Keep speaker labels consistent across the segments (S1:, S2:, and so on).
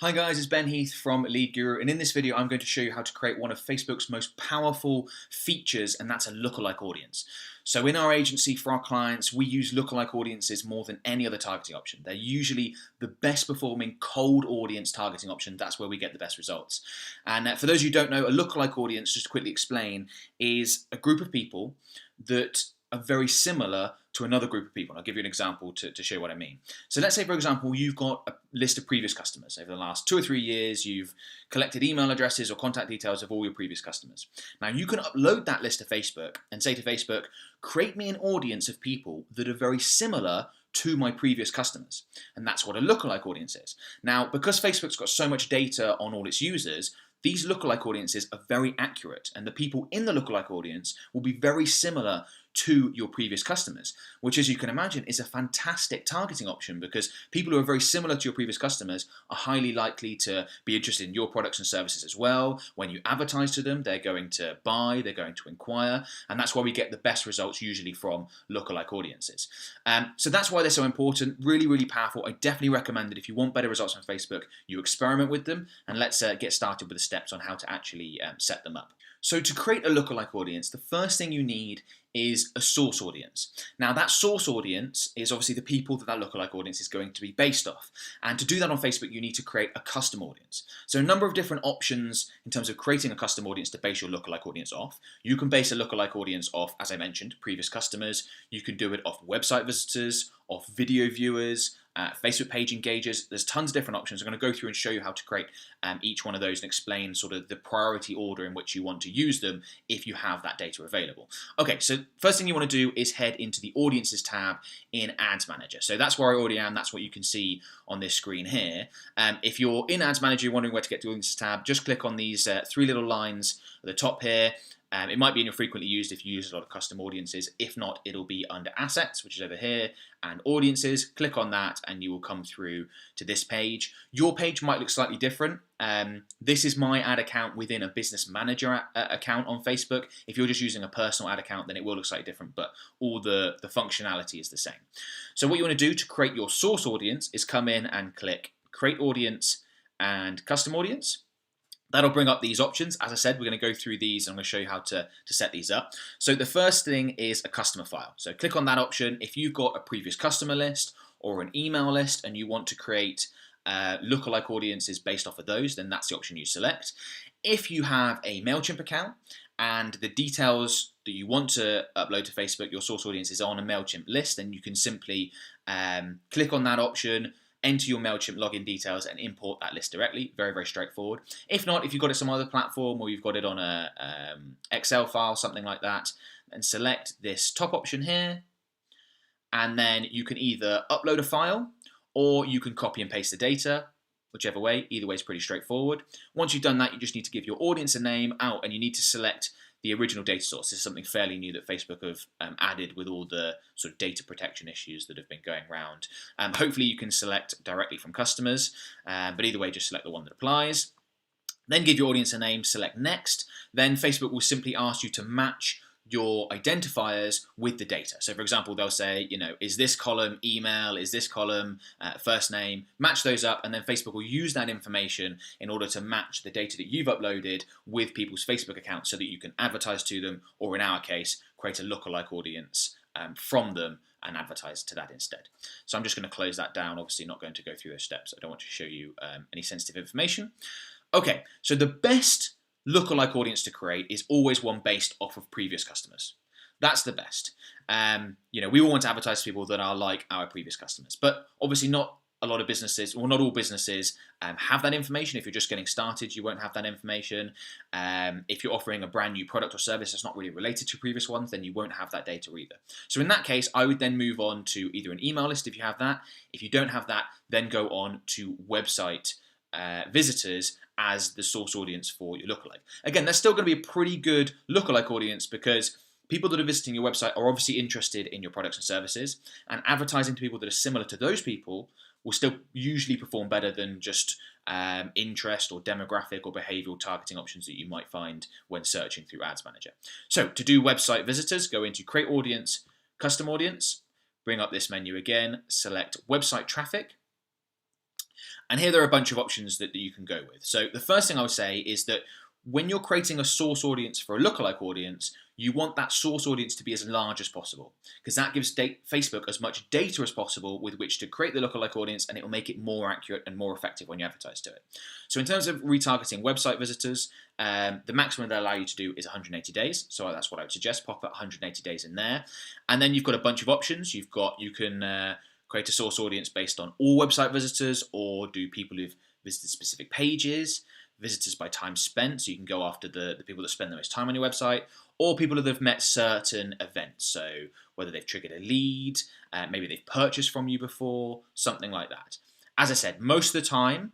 S1: Hi guys, it's Ben Heath from Lead Guru, and in this video I'm going to show you how to create one of Facebook's most powerful features, and that's a lookalike audience. So in our agency for our clients, we use lookalike audiences more than any other targeting option. They're usually the best performing cold audience targeting option. That's where we get the best results. And for those of you who don't know, a lookalike audience, just to quickly explain, is a group of people that are very similar to another group of people. And I'll give you an example to show you what I mean. So let's say, for example, you've got a list of previous customers. Over the last 2 or 3 years, you've collected email addresses or contact details of all your previous customers. Now, you can upload that list to Facebook and say to Facebook, create me an audience of people that are very similar to my previous customers. And that's what a lookalike audience is. Now, because Facebook's got so much data on all its users, these lookalike audiences are very accurate, and the people in the lookalike audience will be very similar to your previous customers, which, as you can imagine, is a fantastic targeting option because people who are very similar to your previous customers are highly likely to be interested in your products and services as well. When you advertise to them, they're going to buy, they're going to inquire, and that's why we get the best results usually from lookalike audiences. So that's why they're so important, really, really powerful. I definitely recommend that if you want better results on Facebook, you experiment with them, and let's get started with the steps on how to actually set them up. So to create a lookalike audience, the first thing you need is a source audience. Now that source audience is obviously the people that lookalike audience is going to be based off. And to do that on Facebook, you need to create a custom audience. So a number of different options in terms of creating a custom audience to base your lookalike audience off. You can base a lookalike audience off, as I mentioned, previous customers. You can do it off website visitors, off video viewers, Facebook page engagers. There's tons of different options. I'm going to go through and show you how to create each one of those and explain sort of the priority order in which you want to use them if you have that data available. Okay, so first thing you want to do is head into the Audiences tab in Ads Manager. So that's where I already am. That's what you can see on this screen here. If you're in Ads Manager, you're wondering where to get to the Audiences tab, just click on these 3 little lines at the top here. It might be in your frequently used if you use a lot of custom audiences. If not, it'll be under Assets, which is over here, and Audiences. Click on that and you will come through to this page. Your page might look slightly different. This is my ad account within a business manager account on Facebook. If you're just using a personal ad account, then it will look slightly different, but all the functionality is the same. So what you want to do to create your source audience is come in and click Create Audience and Custom Audience. That'll bring up these options. As I said, we're going to go through these and I'm going to show you how to set these up. So the first thing is a customer file. So click on that option. If you've got a previous customer list or an email list and you want to create lookalike audiences based off of those, then that's the option you select. If you have a MailChimp account and the details that you want to upload to Facebook, your source audience is on a MailChimp list, then you can simply click on that option, enter your MailChimp login details and import that list directly. Very, very straightforward. If not, if you've got it some other platform or you've got it on a Excel file, something like that, then select this top option here. And then you can either upload a file or you can copy and paste the data, whichever way. Either way is pretty straightforward. Once you've done that, you just need to give your audience a name out and you need to select the original data source. This is something fairly new that Facebook have added with all the sort of data protection issues that have been going around. Hopefully you can select directly from customers, but either way, just select the one that applies. Then give your audience a name, select Next. Then Facebook will simply ask you to match your identifiers with the data. So for example, they'll say, is this column email, is this column first name, match those up, and then Facebook will use that information in order to match the data that you've uploaded with people's Facebook accounts so that you can advertise to them, or in our case, create a lookalike audience from them and advertise to that instead. So I'm just going to close that down, obviously not going to go through those steps. I don't want to show you any sensitive information. Okay, so the best lookalike audience to create is always one based off of previous customers. That's the best. We all want to advertise to people that are like our previous customers, but obviously not a lot of businesses, or not all businesses, have that information. If you're just getting started, you won't have that information. If you're offering a brand new product or service that's not really related to previous ones, then you won't have that data either. So in that case, I would then move on to either an email list if you have that. If you don't have that, then go on to website visitors as the source audience for your lookalike. Again, that's still going to be a pretty good lookalike audience because people that are visiting your website are obviously interested in your products and services, and advertising to people that are similar to those people will still usually perform better than just interest or demographic or behavioral targeting options that you might find when searching through Ads Manager. So to do website visitors, go into Create Audience, Custom Audience, bring up this menu again, select Website Traffic, And here there are a bunch of options that you can go with. So the first thing I would say is that when you're creating a source audience for a lookalike audience, you want that source audience to be as large as possible, because that gives Facebook as much data as possible with which to create the lookalike audience, and it will make it more accurate and more effective when you advertise to it. So in terms of retargeting website visitors, the maximum they allow you to do is 180 days. So that's what I would suggest. Pop at 180 days in there. And then you've got a bunch of options. You can create a source audience based on all website visitors, or do people who've visited specific pages, visitors by time spent, so you can go after the people that spend the most time on your website, or people that have met certain events, so whether they've triggered a lead, maybe they've purchased from you before, something like that. As I said, most of the time,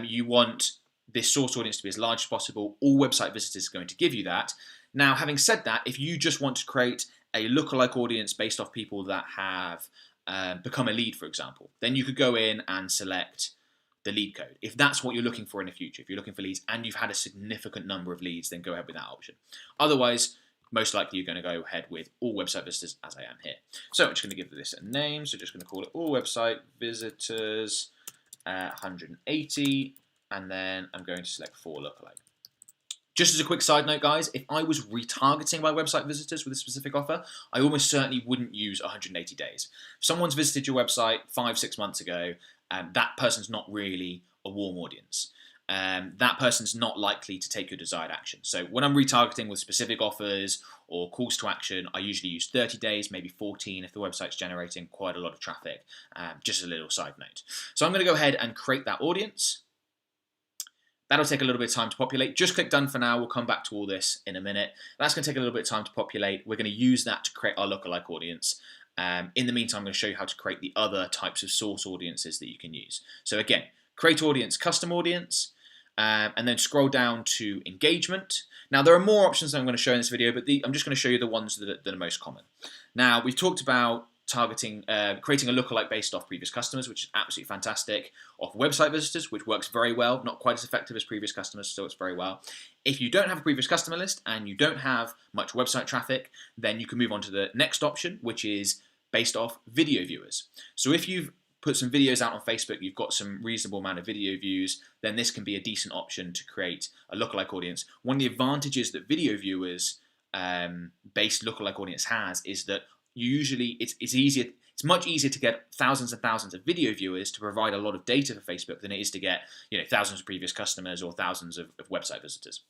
S1: you want this source audience to be as large as possible. All website visitors are going to give you that. Now, having said that, if you just want to create a lookalike audience based off people that have become a lead, for example, then you could go in and select the lead code. If that's what you're looking for in the future, if you're looking for leads and you've had a significant number of leads, then go ahead with that option. Otherwise, most likely you're going to go ahead with all website visitors, as I am here. So I'm just going to give this a name. So just going to call it all website visitors 180, and then I'm going to select for lookalike. Just as a quick side note, guys, if I was retargeting my website visitors with a specific offer, I almost certainly wouldn't use 180 days. If someone's visited your website 5-6 months ago, that person's not really a warm audience. That person's not likely to take your desired action. So when I'm retargeting with specific offers or calls to action, I usually use 30 days, maybe 14 if the website's generating quite a lot of traffic. Just a little side note. So I'm going to go ahead and create that audience. That'll take a little bit of time to populate. Just click done for now. We'll come back to all this in a minute. That's going to take a little bit of time to populate. We're going to use that to create our lookalike audience. In the meantime, I'm going to show you how to create the other types of source audiences that you can use. So again, create audience, custom audience, and then scroll down to engagement. Now, there are more options that I'm going to show in this video, but I'm just going to show you the ones that are most common. Now, we've talked about targeting, creating a lookalike based off previous customers, which is absolutely fantastic, off website visitors, which works very well, not quite as effective as previous customers, still works very well. If you don't have a previous customer list and you don't have much website traffic, then you can move on to the next option, which is based off video viewers. So if you've put some videos out on Facebook, you've got some reasonable amount of video views, then this can be a decent option to create a lookalike audience. One of the advantages that video viewers based lookalike audience has is that usually it's much easier to get thousands and thousands of video viewers to provide a lot of data for Facebook than it is to get thousands of previous customers or thousands of website visitors.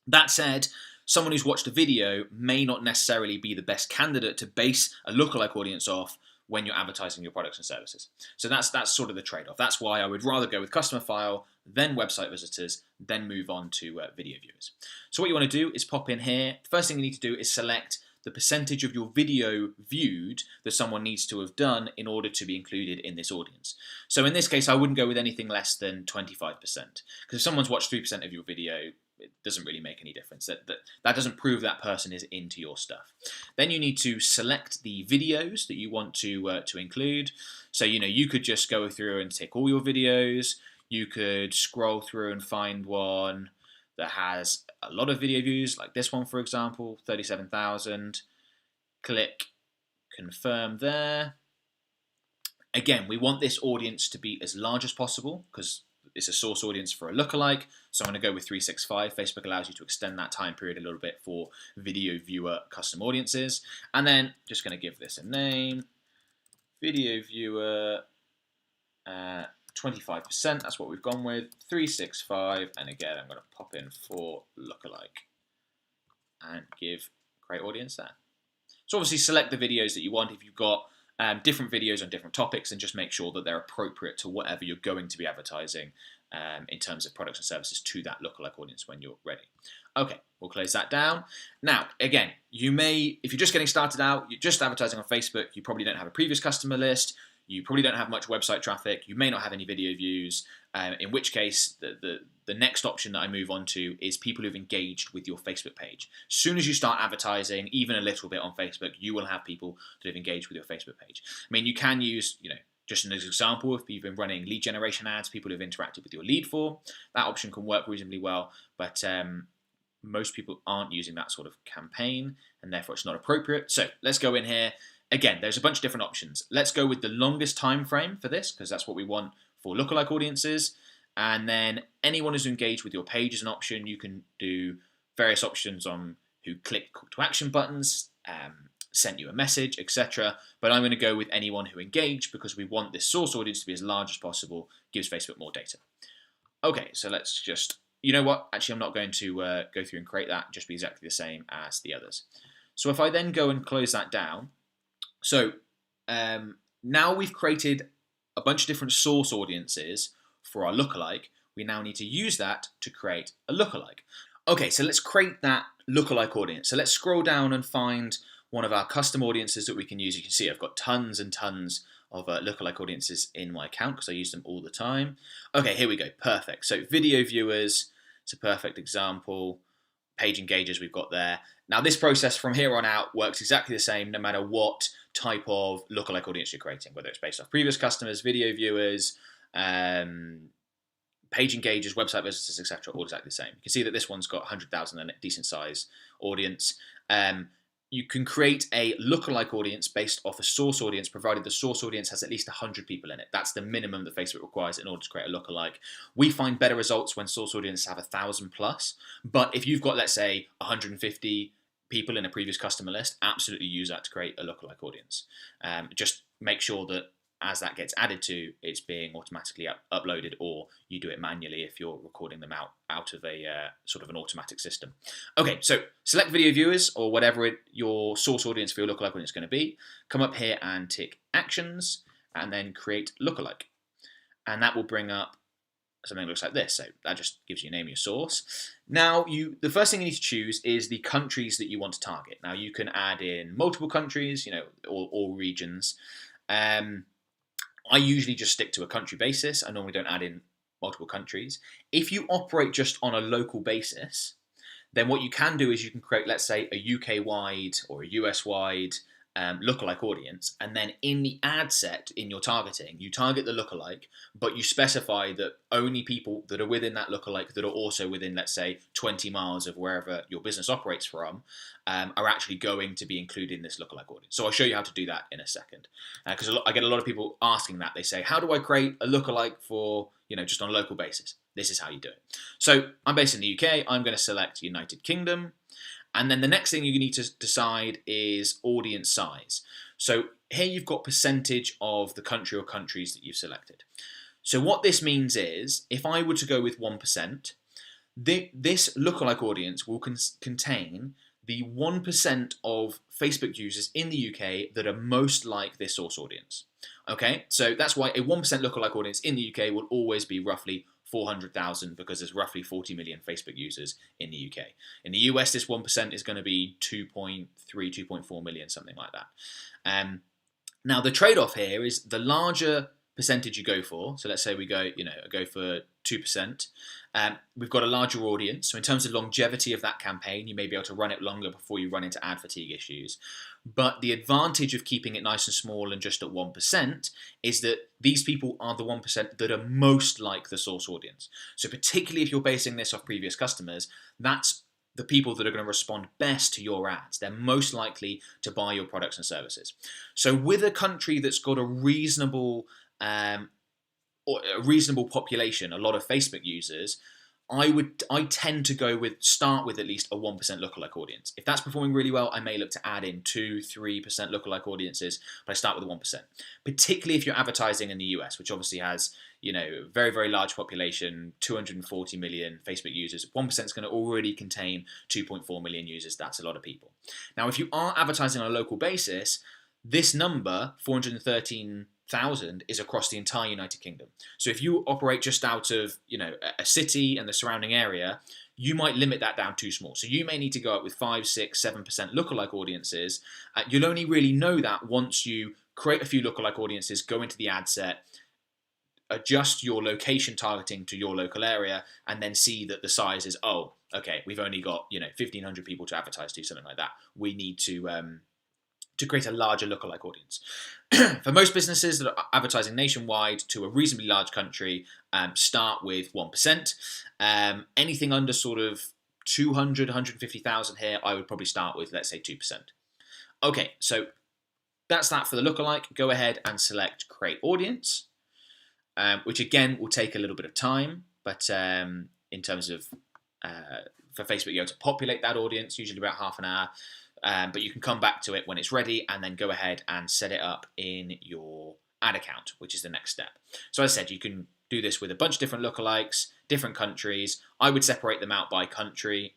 S1: That said, someone who's watched a video may not necessarily be the best candidate to base a lookalike audience off when you're advertising your products and services. So that's sort of the trade-off. That's why I would rather go with customer file, then website visitors, then move on to video viewers. So what you want to do is pop in here. First thing you need to do is select the percentage of your video viewed that someone needs to have done in order to be included in this audience. So in this case, I wouldn't go with anything less than 25%, because if someone's watched 3% of your video, it doesn't really make any difference. That doesn't prove that person is into your stuff. Then you need to select the videos that you want to include. So you could just go through and take all your videos. You could scroll through and find one that has a lot of video views, like this one, for example, 37,000. Click confirm there. Again, we want this audience to be as large as possible because it's a source audience for a lookalike. So I'm going to go with 365. Facebook allows you to extend that time period a little bit for video viewer custom audiences. And then just going to give this a name, video viewer 25%, that's what we've gone with, 365, and again, I'm going to pop in for lookalike and give create audience there. So obviously select the videos that you want. If you've got different videos on different topics, and just make sure that they're appropriate to whatever you're going to be advertising in terms of products and services to that lookalike audience when you're ready. Okay, we'll close that down. Now, again, if you're just getting started out, you're just advertising on Facebook, you probably don't have a previous customer list, you probably don't have much website traffic, you may not have any video views, in which case the next option that I move on to is people who've engaged with your Facebook page. As soon as you start advertising, even a little bit on Facebook, you will have people that have engaged with your Facebook page. I mean, you can use, just as an example, if you've been running lead generation ads, people who've interacted with your lead form, that option can work reasonably well, but most people aren't using that sort of campaign, and therefore it's not appropriate. So let's go in here. Again, there's a bunch of different options. Let's go with the longest time frame for this, because that's what we want for lookalike audiences. And then anyone who's engaged with your page is an option. You can do various options on who click call to action buttons, sent you a message, etc. But I'm going to go with anyone who engaged because we want this source audience to be as large as possible, gives Facebook more data. Okay, so let's just, you know what, actually I'm not going to go through and create that, just be exactly the same as the others. So if I then go and close that down, so now we've created a bunch of different source audiences for our lookalike. We now need to use that to create a lookalike. Okay, so let's create that lookalike audience. So let's scroll down and find one of our custom audiences that we can use. You can see I've got tons and tons of lookalike audiences in my account because I use them all the time. Okay, here we go, perfect. So video viewers, it's a perfect example. Page engagers we've got there. Now this process from here on out works exactly the same no matter what type of lookalike audience you're creating, whether it's based off previous customers, video viewers, page engagers, website visitors, etc., all exactly the same. You can see that this one's got 100,000 and a decent size audience. You can create a lookalike audience based off a source audience, provided the source audience has at least 100 people in it. That's the minimum that Facebook requires in order to create a lookalike. We find better results when source audiences have 1,000 plus, but if you've got, let's say, 150 people in a previous customer list, absolutely use that to create a lookalike audience. Just make sure that as that gets added to, it's being automatically uploaded, or you do it manually if you're recording them out of a sort of an automatic system. Okay, so select video viewers or whatever your source audience for your lookalike audience is going to be. Come up here and tick actions and then create lookalike. And that will bring up something that looks like this. So that just gives you a name of your source. Now, the first thing you need to choose is the countries that you want to target. Now, you can add in multiple countries, all regions. I usually just stick to a country basis. I normally don't add in multiple countries. If you operate just on a local basis, then what you can do is you can create, let's say, a UK-wide or a US-wide lookalike audience, and then in the ad set in your targeting, you target the lookalike, but you specify that only people that are within that lookalike that are also within, let's say, 20 miles of wherever your business operates from are actually going to be included in this lookalike audience. So I'll show you how to do that in a second, because I get a lot of people asking that. They say, how do I create a lookalike for, just on a local basis? This is how you do it. So I'm based in the UK. I'm going to select United Kingdom. And then the next thing you need to decide is audience size. So here you've got percentage of the country or countries that you've selected. So what this means is, if I were to go with 1%, this lookalike audience will contain the 1% of Facebook users in the UK that are most like this source audience. Okay, so that's why a 1% lookalike audience in the UK will always be roughly 400,000, because there's roughly 40 million Facebook users in the UK. In the US, this 1% is going to be 2.3, 2.4 million, something like that. Now, the trade-off here is the larger percentage you go for. So let's say we go for 2%. We've got a larger audience. So in terms of longevity of that campaign, you may be able to run it longer before you run into ad fatigue issues. But the advantage of keeping it nice and small and just at 1% is that these people are the 1% that are most like the source audience. So particularly if you're basing this off previous customers, that's the people that are going to respond best to your ads. They're most likely to buy your products and services. So with a country that's got a reasonable population, a lot of Facebook users, I tend to start with at least a 1% lookalike audience. If that's performing really well, I may look to add in 2-3% lookalike audiences, but I start with 1%. Particularly if you're advertising in the US, which obviously has very, very large population, 240 million Facebook users. 1% is going to already contain 2.4 million users. That's a lot of people. Now, if you are advertising on a local basis, this number, 413,000, is across the entire United Kingdom. So if you operate just out of a city and the surrounding area, you might limit that down too small. So you may need to go up with 5, 6, 7% lookalike audiences. You'll only really know that once you create a few lookalike audiences, go into the ad set, adjust your location targeting to your local area, and then see that the size is, oh, okay, we've only got 1,500 people to advertise to, something like that. We need to create a larger lookalike audience. For most businesses that are advertising nationwide to a reasonably large country, start with 1%. Anything under sort of 200, 150,000 here, I would probably start with, let's say, 2%. Okay, so that's that for the lookalike. Go ahead and select Create Audience. which again will take a little bit of time, but in terms of for Facebook, you have to populate that audience, usually about half an hour. But you can come back to it when it's ready and then go ahead and set it up in your ad account, which is the next step. So as I said, you can do this with a bunch of different lookalikes, different countries. I would separate them out by country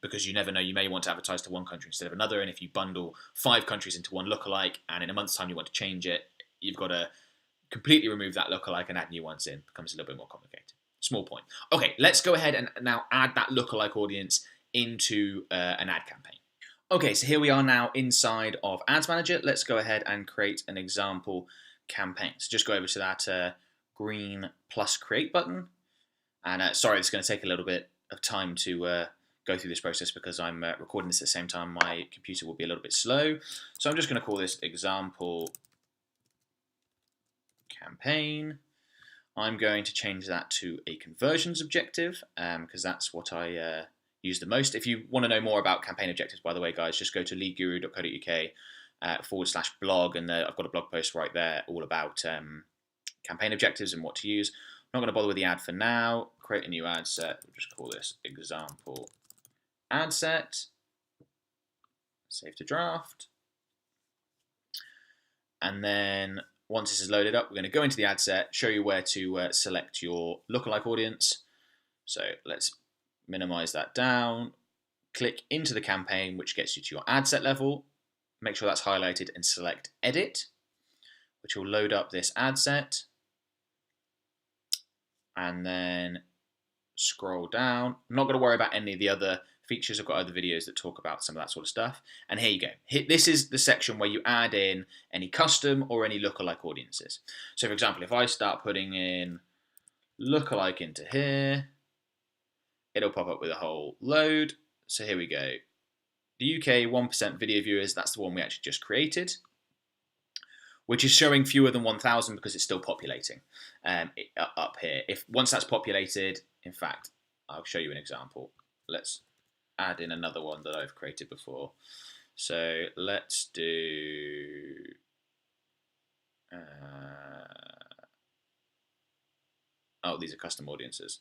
S1: because you never know, you may want to advertise to one country instead of another, and if you bundle 5 countries into one lookalike and in a month's time you want to change it, you've got to completely remove that lookalike and add new ones in. It becomes a little bit more complicated. Small point. Okay, let's go ahead and now add that lookalike audience into an ad campaign. Okay, so here we are now inside of Ads Manager. Let's go ahead and create an example campaign. So just go over to that green plus create button. And sorry, it's going to take a little bit of time to go through this process because I'm recording this at the same time. My computer will be a little bit slow. So I'm just going to call this example campaign. I'm going to change that to a conversions objective because that's what I use the most. If you want to know more about campaign objectives, by the way, guys, just go to leadguru.co.uk/blog, and I've got a blog post right there all about campaign objectives and what to use. I'm not going to bother with the ad for now. Create a new ad set. We'll just call this example ad set. Save to draft. And then once this is loaded up, we're going to go into the ad set, show you where to select your lookalike audience. So let's minimize that down, click into the campaign, which gets you to your ad set level. Make sure that's highlighted and select edit, which will load up this ad set. And then scroll down. I'm not going to worry about any of the other features. I've got other videos that talk about some of that sort of stuff. And here you go. This is the section where you add in any custom or any lookalike audiences. So for example, if I start putting in lookalike into here, it'll pop up with a whole load. So here we go. The UK 1% video viewers, that's the one we actually just created, which is showing fewer than 1,000 because it's still populating up here. Once that's populated, in fact, I'll show you an example. Let's add in another one that I've created before. So let's do oh, these are custom audiences.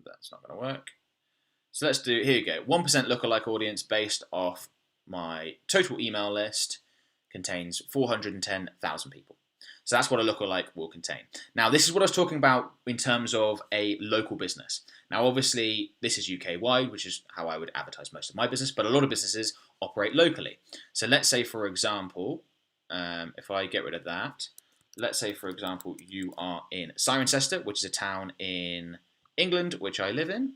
S1: That's not going to work. So let's do, here you go, 1% lookalike audience based off my total email list contains 410,000 people. So that's what a lookalike will contain. Now, this is what I was talking about in terms of a local business. Now, obviously, this is UK-wide, which is how I would advertise most of my business, but a lot of businesses operate locally. So let's say, for example, if I get rid of that, let's say, for example, you are in Cirencester, which is a town in England, which I live in,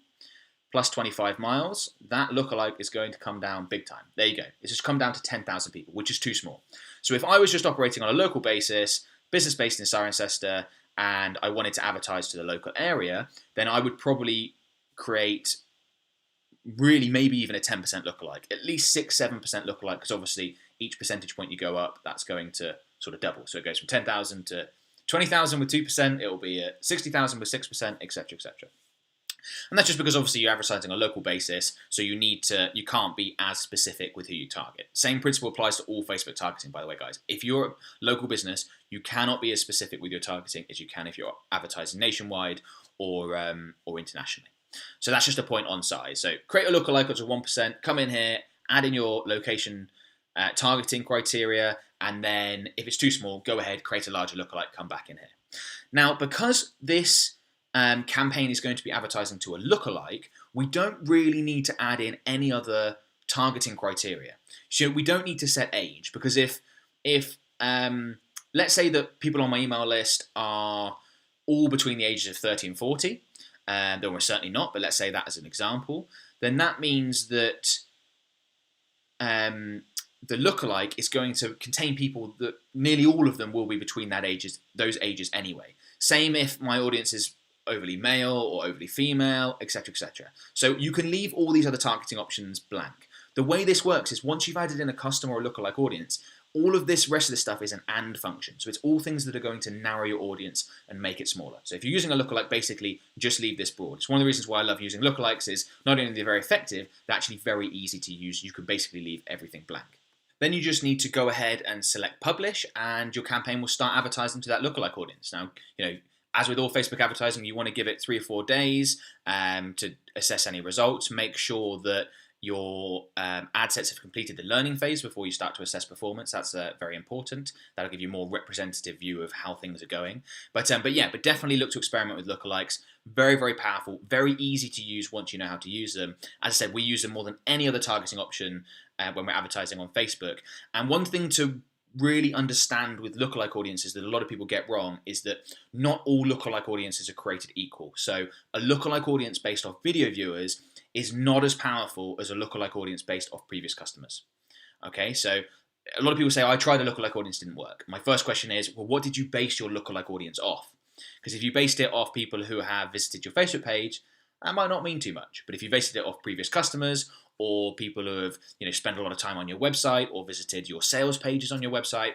S1: plus 25 miles, that lookalike is going to come down big time. There you go. It's just come down to 10,000 people, which is too small. So if I was just operating on a local basis, business based in Cirencester, and I wanted to advertise to the local area, then I would probably create really maybe even a 10% lookalike, at least 6-7% lookalike, because obviously each percentage point you go up, that's going to sort of double. So it goes from 10,000 to 20,000 with 2%, it will be at 60,000 with 6%, etc., etc. And that's just because obviously you're advertising on a local basis, so you can't be as specific with who you target. Same principle applies to all Facebook targeting, by the way, guys. If you're a local business, you cannot be as specific with your targeting as you can if you're advertising nationwide or internationally. So that's just a point on size. So create a lookalike up to 1%, come in here, add in your location targeting criteria, and then if it's too small, go ahead, create a larger lookalike, come back in here. Now, because this campaign is going to be advertising to a lookalike, we don't really need to add in any other targeting criteria. So we don't need to set age, because if let's say that people on my email list are all between the ages of 30 and 40, then we're certainly not, but let's say that as an example, then that means that the lookalike is going to contain people that nearly all of them will be between those ages anyway. Same if my audience is overly male or overly female, etc., etc. So you can leave all these other targeting options blank. The way this works is once you've added in a custom or a lookalike audience, all of this rest of the stuff is an AND function. So it's all things that are going to narrow your audience and make it smaller. So if you're using a lookalike, basically just leave this broad. It's one of the reasons why I love using lookalikes is not only are they very effective, they're actually very easy to use. You can basically leave everything blank. Then you just need to go ahead and select publish, and your campaign will start advertising to that lookalike audience. Now, As with all Facebook advertising, you want to give it 3 or 4 days to assess any results. Make sure that your ad sets have completed the learning phase before you start to assess performance. That's very important. That'll give you a more representative view of how things are going. But definitely look to experiment with lookalikes. Very, very powerful, very easy to use once you know how to use them. As I said, we use them more than any other targeting option when we're advertising on Facebook. And one thing to really understand with lookalike audiences that a lot of people get wrong is that not all lookalike audiences are created equal. So a lookalike audience based off video viewers is not as powerful as a lookalike audience based off previous customers. Okay, so a lot of people say, I tried a lookalike audience, didn't work. My first question is, well, what did you base your lookalike audience off? Because if you based it off people who have visited your Facebook page, that might not mean too much. But if you based it off previous customers or people who have spent a lot of time on your website or visited your sales pages on your website,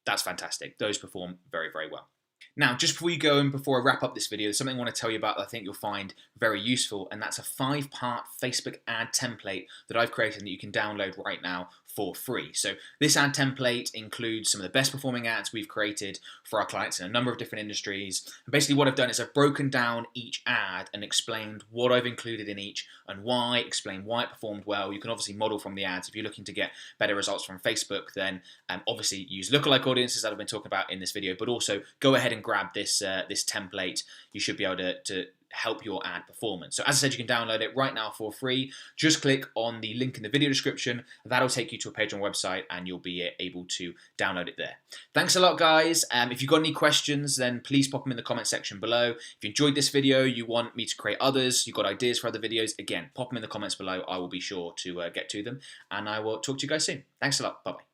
S1: that's fantastic. Those perform very, very well. Now, just before you go and before I wrap up this video, there's something I want to tell you about that I think you'll find very useful, and that's a 5-part Facebook ad template that I've created that you can download right now for free. So this ad template includes some of the best performing ads we've created for our clients in a number of different industries. And basically what I've done is I've broken down each ad and explained what I've included in each and why, explain why it performed well. You can obviously model from the ads. If you're looking to get better results from Facebook, then obviously use lookalike audiences that I've been talking about in this video, but also go ahead and grab this template. You should be able to help your ad performance. So as I said, you can download it right now for free. Just click on the link in the video description. That'll take you to a page on our website and you'll be able to download it there. Thanks a lot, guys. If you've got any questions, then please pop them in the comment section below. If you enjoyed this video, you want me to create others, you've got ideas for other videos, again, pop them in the comments below. I will be sure to get to them, and I will talk to you guys soon. Thanks a lot. Bye-bye.